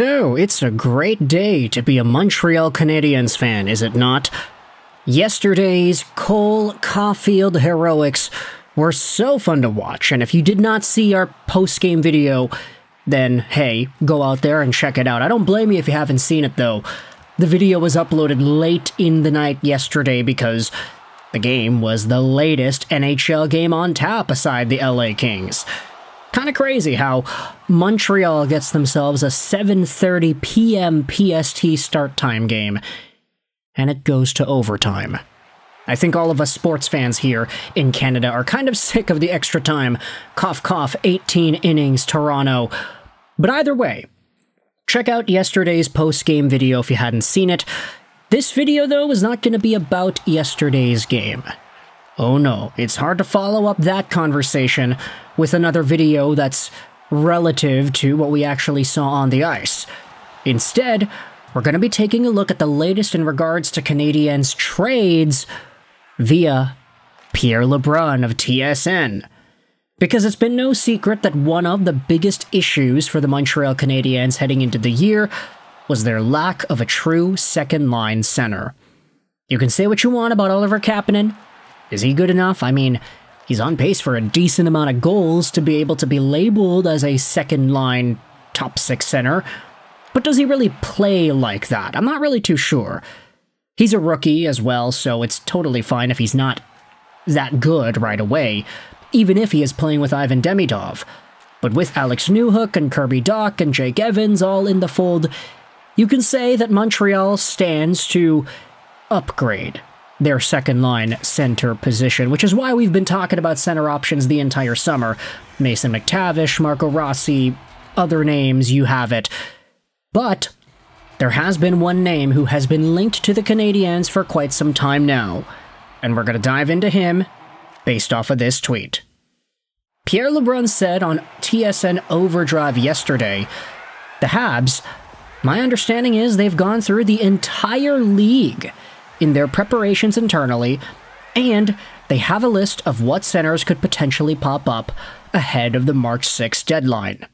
So, it's a great day to be a Montreal Canadiens fan, is it not? Yesterday's Cole Caulfield heroics were so fun to watch, and if you did not see our post-game video, then hey, go out there and check it out. I don't blame you if you haven't seen it though. The video was uploaded late in the night yesterday because the game was the latest NHL game on tap aside the LA Kings. Kinda crazy how Montreal gets themselves a 7:30 p.m. PST start time game, and it goes to overtime. I think all of us sports fans here in Canada are kind of sick of the extra time, cough cough, 18 innings Toronto. But either way, check out yesterday's post-game video if you hadn't seen it. This video though is not going to be about yesterday's game. Oh no, it's hard to follow up that conversation with another video that's relative to what we actually saw on the ice. Instead, we're going to be taking a look at the latest in regards to Canadiens trades via Pierre LeBrun of TSN. Because it's been no secret that one of the biggest issues for the Montreal Canadiens heading into the year was their lack of a true second-line center. You can say what you want about Oliver Kapanen. Is he good enough? I mean, he's on pace for a decent amount of goals to be able to be labeled as a second-line top six center. But does he really play like that? I'm not really too sure. He's a rookie as well, so it's totally fine if he's not that good right away, even if he is playing with Ivan Demidov. But with Alex Newhook and Kirby Dach and Jake Evans all in the fold, you can say that Montreal stands to upgrade their second-line center position, which is why we've been talking about center options the entire summer. Mason McTavish, Marco Rossi, other names, you have it. But there has been one name who has been linked to the Canadiens for quite some time now, and we're going to dive into him based off of this tweet. Pierre LeBrun said on TSN Overdrive yesterday, the Habs, my understanding is they've gone through the entire league in their preparations internally, and they have a list of what centers could potentially pop up ahead of the March 6th deadline.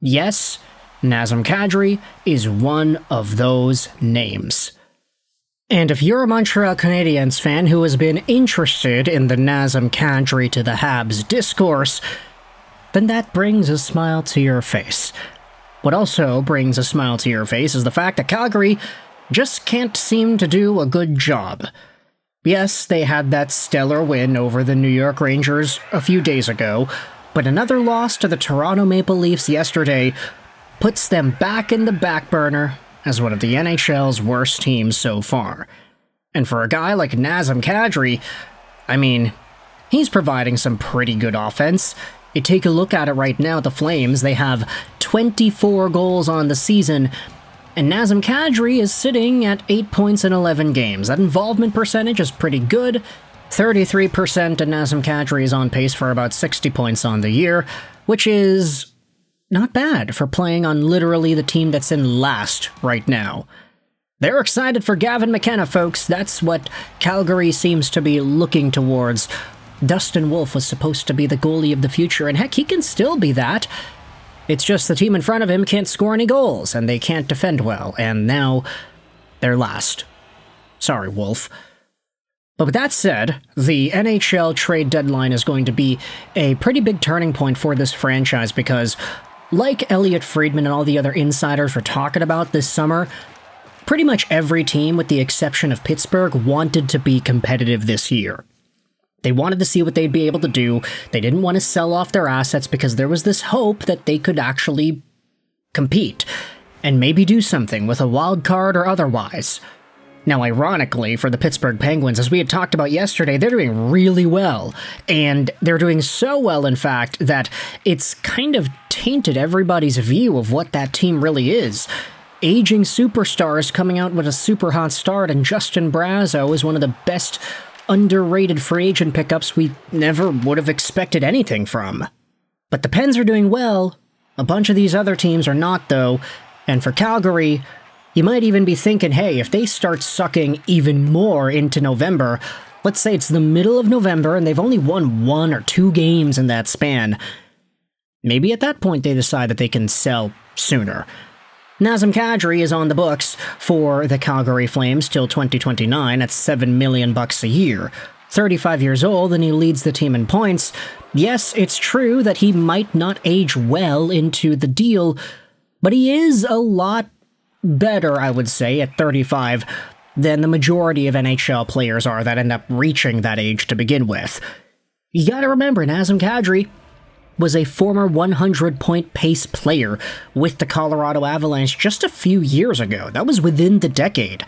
Yes, Nazem Kadri is one of those names. And if you're a Montreal Canadiens fan who has been interested in the Nazem Kadri to the Habs discourse, then that brings a smile to your face. What also brings a smile to your face is the fact that Calgary just can't seem to do a good job. Yes, they had that stellar win over the New York Rangers a few days ago, but another loss to the Toronto Maple Leafs yesterday puts them back in the back burner as one of the NHL's worst teams so far. And for a guy like Nazem Kadri, I mean, he's providing some pretty good offense. You take a look at it right now, the Flames, they have 24 goals on the season, and Nazem Kadri is sitting at 8 points in 11 games. That involvement percentage is pretty good. 33%, and Nazem Kadri is on pace for about 60 points on the year, which is not bad for playing on literally the team that's in last right now. They're excited for Gavin McKenna, folks. That's what Calgary seems to be looking towards. Dustin Wolf was supposed to be the goalie of the future, and heck, he can still be that. It's just the team in front of him can't score any goals, and they can't defend well, and now they're last. Sorry, Wolf. But with that said, the NHL trade deadline is going to be a pretty big turning point for this franchise because, like Elliot Friedman and all the other insiders were talking about this summer, pretty much every team, with the exception of Pittsburgh, wanted to be competitive this year. They wanted to see what they'd be able to do. They didn't want to sell off their assets because there was this hope that they could actually compete and maybe do something with a wild card or otherwise. Now, ironically, for the Pittsburgh Penguins, as we had talked about yesterday, they're doing really well. And they're doing so well, in fact, that it's kind of tainted everybody's view of what that team really is. Aging superstars coming out with a super hot start, and Justin Brazeau is one of the best underrated free agent pickups we never would have expected anything from. But the Pens are doing well. A bunch of these other teams are not, though. And for Calgary, you might even be thinking, hey, if they start sucking even more into November, let's say it's the middle of November and they've only won 1 or 2 games in that span, maybe at that point they decide that they can sell sooner. Nazem Kadri is on the books for the Calgary Flames till 2029 at $7 million a year. 35 years old, and he leads the team in points. Yes, it's true that he might not age well into the deal, but he is a lot better, I would say, at 35 than the majority of NHL players are that end up reaching that age to begin with. You gotta remember, Nazem Kadri was a former 100-point pace player with the Colorado Avalanche just a few years ago. That was within the decade.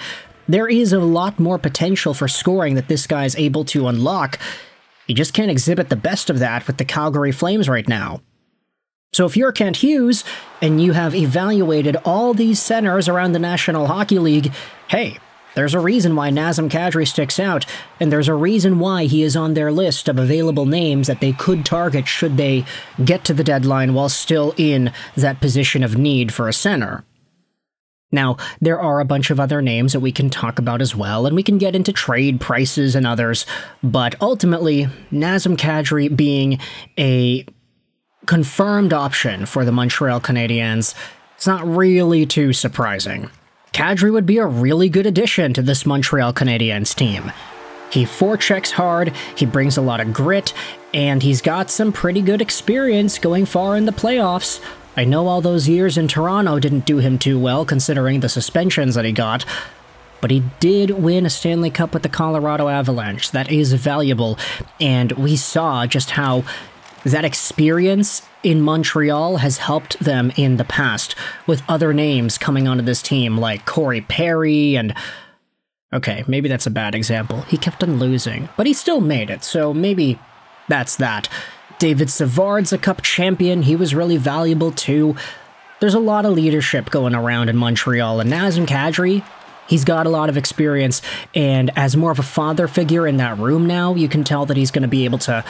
There is a lot more potential for scoring that this guy's able to unlock. He just can't exhibit the best of that with the Calgary Flames right now. So if you're Kent Hughes, and you have evaluated all these centers around the National Hockey League, hey, there's a reason why Nazem Kadri sticks out, and there's a reason why he is on their list of available names that they could target should they get to the deadline while still in that position of need for a center. Now, there are a bunch of other names that we can talk about as well, and we can get into trade prices and others, but ultimately, Nazem Kadri being a confirmed option for the Montreal Canadiens, it's not really too surprising. Kadri would be a really good addition to this Montreal Canadiens team. He forechecks hard, he brings a lot of grit, and he's got some pretty good experience going far in the playoffs. I know all those years in Toronto didn't do him too well considering the suspensions that he got, but he did win a Stanley Cup with the Colorado Avalanche. That is valuable, and we saw just how that experience in Montreal has helped them in the past, with other names coming onto this team like Corey Perry and... Okay, maybe that's a bad example. He kept on losing, but he still made it, so maybe that's that. David Savard's a Cup champion. He was really valuable too. There's a lot of leadership going around in Montreal, and Nazem Kadri, he's got a lot of experience, and as more of a father figure in that room now, you can tell that he's going to be able to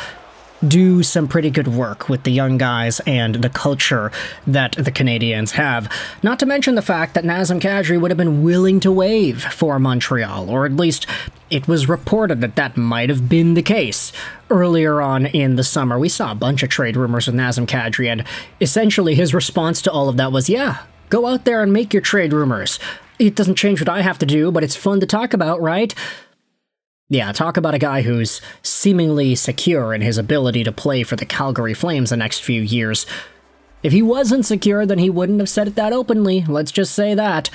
do some pretty good work with the young guys and the culture that the Canadiens have. Not to mention the fact that Nazem Kadri would have been willing to waive for Montreal, or at least it was reported that that might have been the case. Earlier on in the summer, we saw a bunch of trade rumors with Nazem Kadri, and essentially his response to all of that was, yeah, go out there and make your trade rumors. It doesn't change what I have to do, but it's fun to talk about, right? Yeah, talk about a guy who's seemingly secure in his ability to play for the Calgary Flames the next few years. If he wasn't secure, then he wouldn't have said it that openly, let's just say that.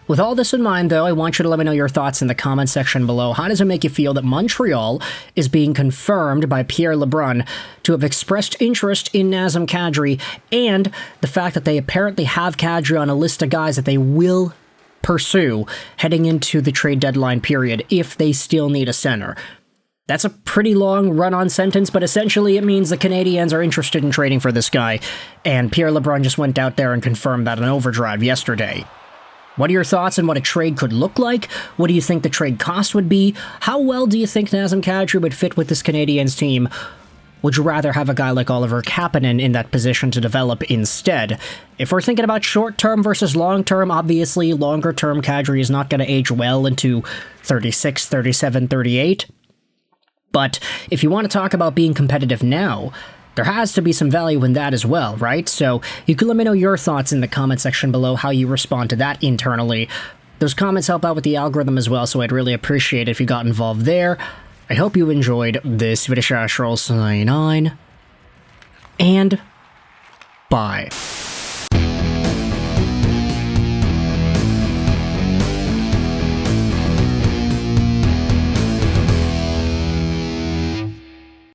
With all this in mind, though, I want you to let me know your thoughts in the comment section below. How does it make you feel that Montreal is being confirmed by Pierre LeBrun to have expressed interest in Nazem Kadri, and the fact that they apparently have Kadri on a list of guys that they will pursue heading into the trade deadline period if they still need a center? That's a pretty long run-on sentence, but essentially it means the Canadiens are interested in trading for this guy, and Pierre LeBrun just went out there and confirmed that on Overdrive yesterday. What are your thoughts on what a trade could look like? What do you think the trade cost would be? How well do you think Nazem Kadri would fit with this Canadiens team? Would you rather have a guy like Oliver Kapanen in that position to develop instead? If we're thinking about short-term versus long-term, obviously longer-term Kadri is not going to age well into 36, 37, 38. But if you want to talk about being competitive now, there has to be some value in that as well, right? So you can let me know your thoughts in the comment section below, how you respond to that internally. Those comments help out with the algorithm as well, so I'd really appreciate it if you got involved there. I hope you enjoyed this video. Sign on, and bye.